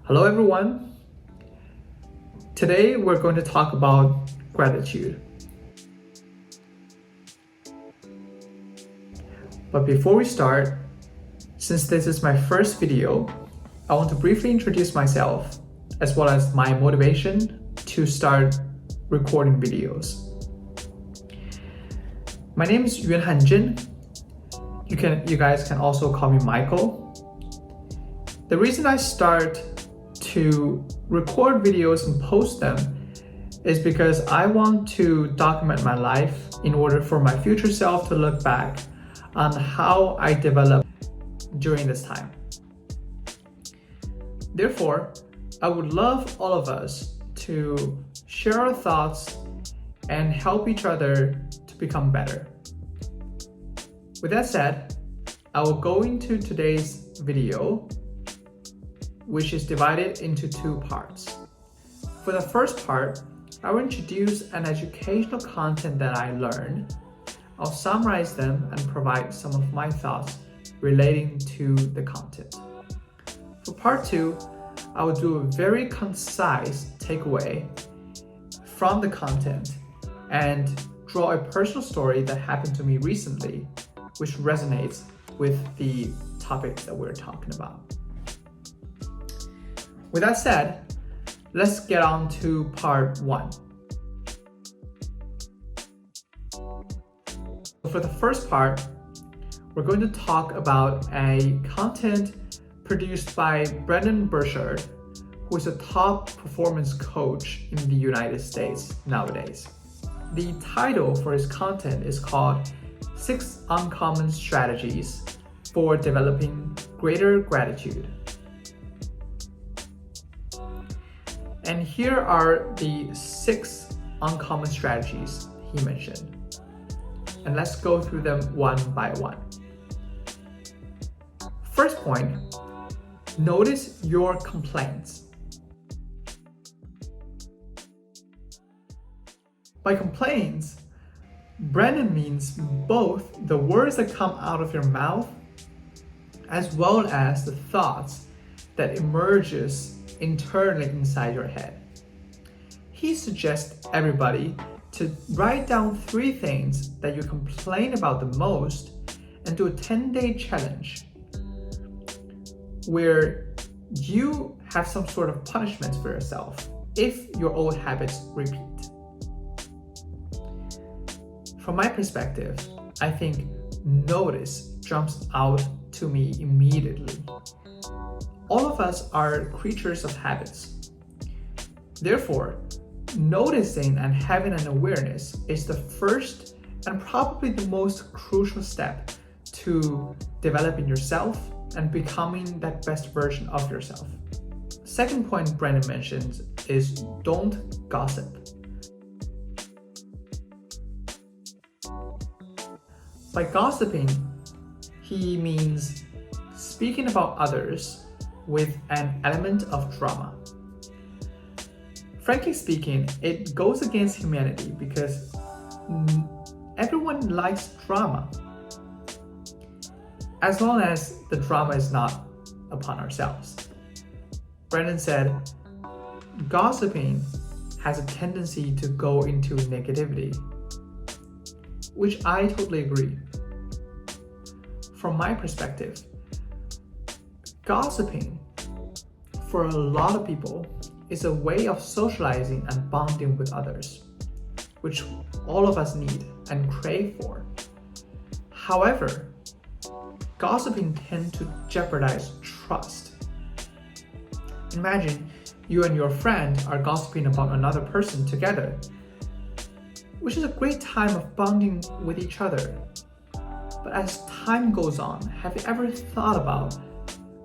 Hello everyone. Today we're going to talk about gratitude. But before we start, since this is my first video, I want to briefly introduce myself as well as my motivation to start recording videos. My name is Yun Hanjin. You guys can also call me Michael. The reason I start to record videos and post them is because I want to document my life in order for my future self to look back on how I developed during this time. Therefore, I would love all of us to share our thoughts and help each other to become better. With that said, I will go into today's video, which is divided into two parts. For the first part, I will introduce an educational content that I learned. I'll summarize them and provide some of my thoughts relating to the content. For part two, I will do a very concise takeaway from the content and draw a personal story that happened to me recently, which resonates with the topic that we're talking about. With that said, let's get on to part one. For the first part, we're going to talk about a content produced by Brendon Burchard, who is a top performance coach in the United States nowadays. The title for his content is called 6 Uncommon Strategies for Developing Greater Gratitude. And here are the 6 uncommon strategies he mentioned. And let's go through them one by one. First point, notice your complaints. By complaints, Brendon means both the words that come out of your mouth as well as the thoughts that emerges internally inside your head. He suggests everybody to write down 3 things that you complain about the most and do a 10-day challenge where you have some sort of punishment for yourself if your old habits repeat. From my perspective, I think notice jumps out to me immediately. All of us are creatures of habits. Therefore, noticing and having an awareness is the first and probably the most crucial step to developing yourself and becoming that best version of yourself. Second point Brendon mentions is don't gossip. By gossiping, he means speaking about others with an element of drama. Frankly speaking, it goes against humanity because everyone likes drama, as long as the drama is not upon ourselves. Brendon said, gossiping has a tendency to go into negativity, which I totally agree. From my perspective, gossiping for a lot of people is a way of socializing and bonding with others, which all of us need and crave for. However, gossiping tends to jeopardize trust. Imagine you and your friend are gossiping about another person together, which is a great time of bonding with each other. But as time goes on, have you ever thought about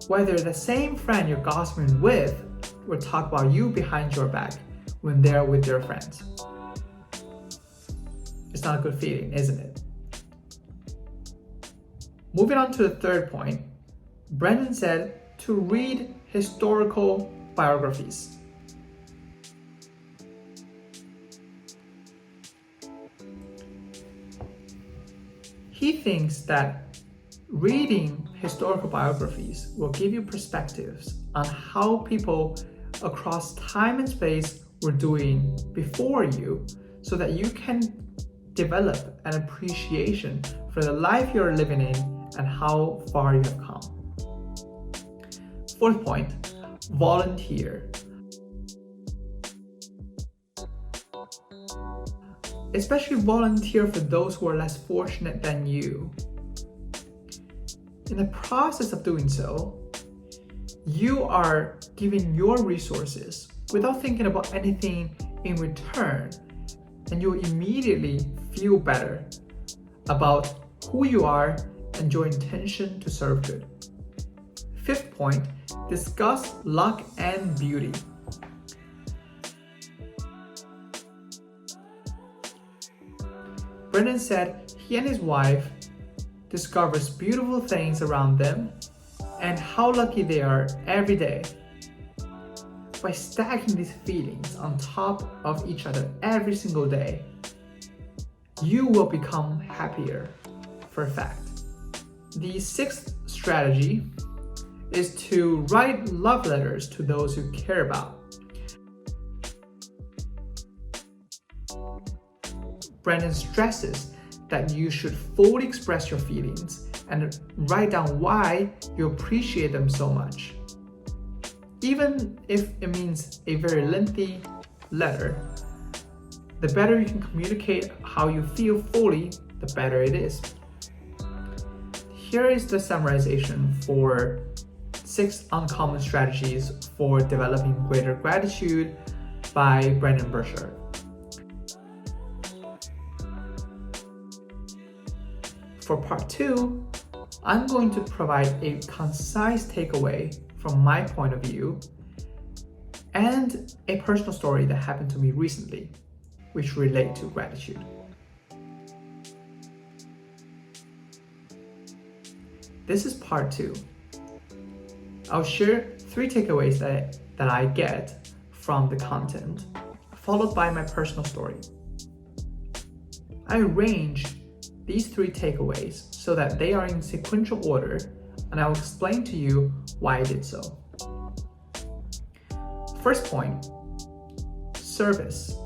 whether the same friend you're gossiping with will talk about you behind your back when they're with their friends? It's not a good feeling, isn't it? Moving on to the third point, Brendon said to read historical biographies. He thinks that reading historical biographies will give you perspectives on how people across time and space were doing before you, so that you can develop an appreciation for the life you're living in and how far you have come. Fourth point, volunteer. Especially volunteer for those who are less fortunate than you. In the process of doing so, you are giving your resources without thinking about anything in return, and you'll immediately feel better about who you are and your intention to serve good. Fifth point, discuss luck and beauty. Brendon said he and his wife discovers beautiful things around them and how lucky they are every day. By stacking these feelings on top of each other every single day, you will become happier for a fact. The sixth strategy is to write love letters to those you care about. Brendon stresses that you should fully express your feelings and write down why you appreciate them so much. Even if it means a very lengthy letter, the better you can communicate how you feel fully, the better it is. Here is the summarization for 6 uncommon strategies for developing greater gratitude by Brendon Burchard. For part 2, I'm going to provide a concise takeaway from my point of view and a personal story that happened to me recently, which relate to gratitude. This is part 2. I'll share 3 takeaways that I get from the content, followed by my personal story. I arranged these 3 takeaways so that they are in sequential order, and I will explain to you why I did so. First point, service.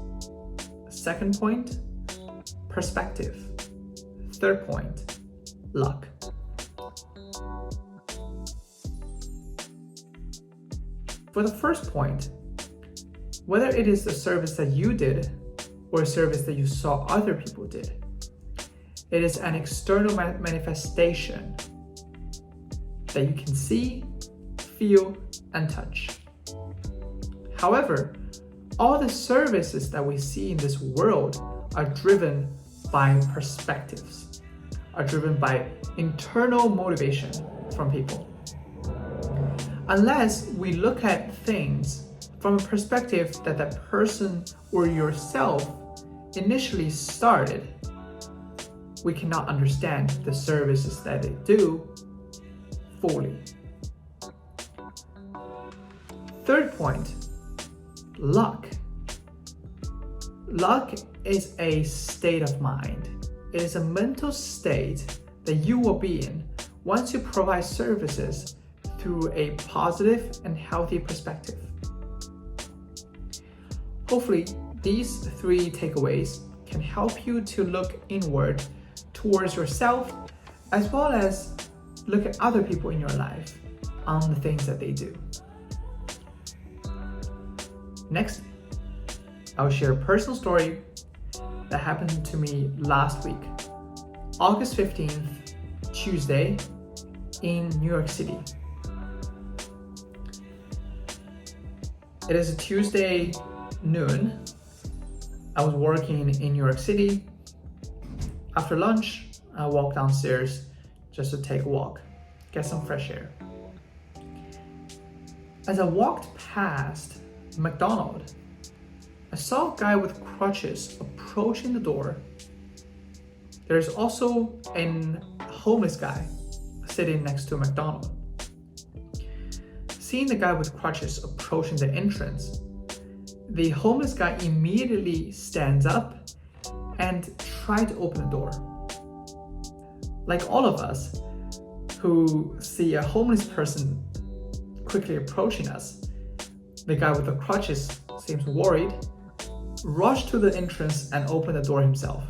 Second point, perspective. Third point, luck. For the first point, whether it is a service that you did or a service that you saw other people did, it is an external manifestation that you can see, feel, and touch. However, all the services that we see in this world are driven by perspectives, are driven by internal motivation from people. Unless we look at things from a perspective that that person or yourself initially started, we cannot understand the services that they do fully. Third point, luck. Luck is a state of mind. It is a mental state that you will be in once you provide services through a positive and healthy perspective. Hopefully, these 3 takeaways can help you to look inward towards yourself, as well as look at other people in your life on the things that they do. Next, I'll share a personal story that happened to me last week, August 15th, Tuesday, in New York City. It is a Tuesday noon. I was working in New York City. After lunch, I walked downstairs just to take a walk, get some fresh air. As I walked past McDonald's, I saw a guy with crutches approaching the door. There's also a homeless guy sitting next to McDonald's. Seeing the guy with crutches approaching the entrance, the homeless guy immediately stands up and tries to open the door. Like all of us who see a homeless person quickly approaching us. The guy with the crutches seems worried, rushed to the entrance and opened the door himself.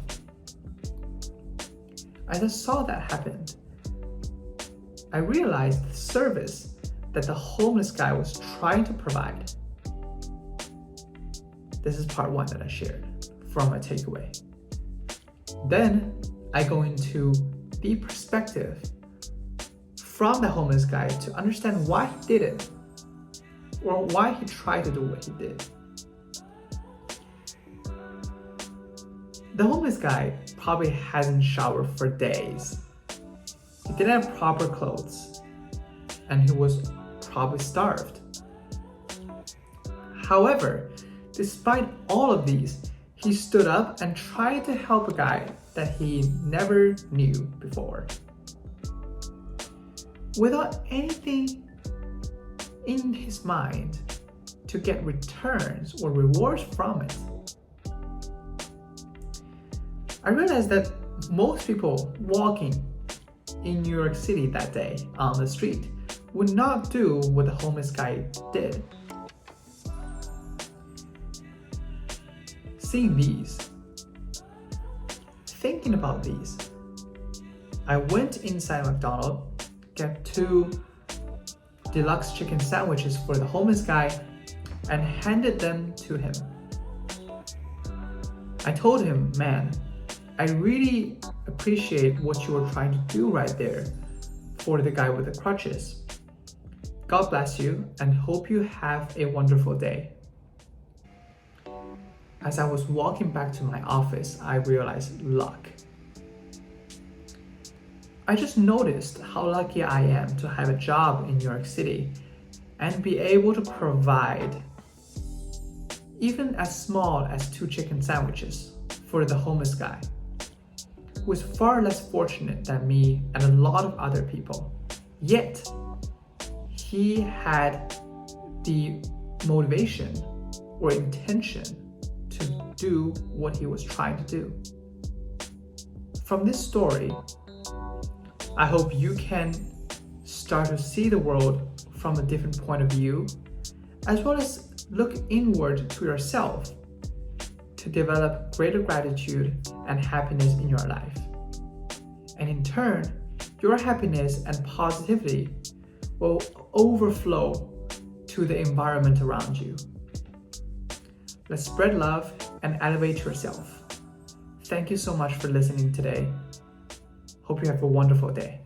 As I saw that happen, I realized the service that the homeless guy was trying to provide. This is part one that I shared from my takeaway. Then I go into the perspective from the homeless guy to understand why he did it, or why he tried to do what he did. The homeless guy probably hasn't showered for days. He didn't have proper clothes, and he was probably starved. However, despite all of these, he stood up and tried to help a guy that he never knew before, without anything in his mind to get returns or rewards from it. I realized that most people walking in New York City that day on the street would not do what the homeless guy did. Seeing these, thinking about these, I went inside McDonald's, get 2 deluxe chicken sandwiches for the homeless guy, and handed them to him. I told him, man, I really appreciate what you were trying to do right there for the guy with the crutches. God bless you and hope you have a wonderful day. As I was walking back to my office, I realized luck. I just noticed how lucky I am to have a job in New York City and be able to provide even as small as 2 chicken sandwiches for the homeless guy, who is far less fortunate than me and a lot of other people. Yet, he had the motivation or intention to do what he was trying to do. From this story, I hope you can start to see the world from a different point of view, as well as look inward to yourself to develop greater gratitude and happiness in your life. And in turn, your happiness and positivity will overflow to the environment around you. Let's spread love and elevate yourself. Thank you so much for listening today. Hope you have a wonderful day.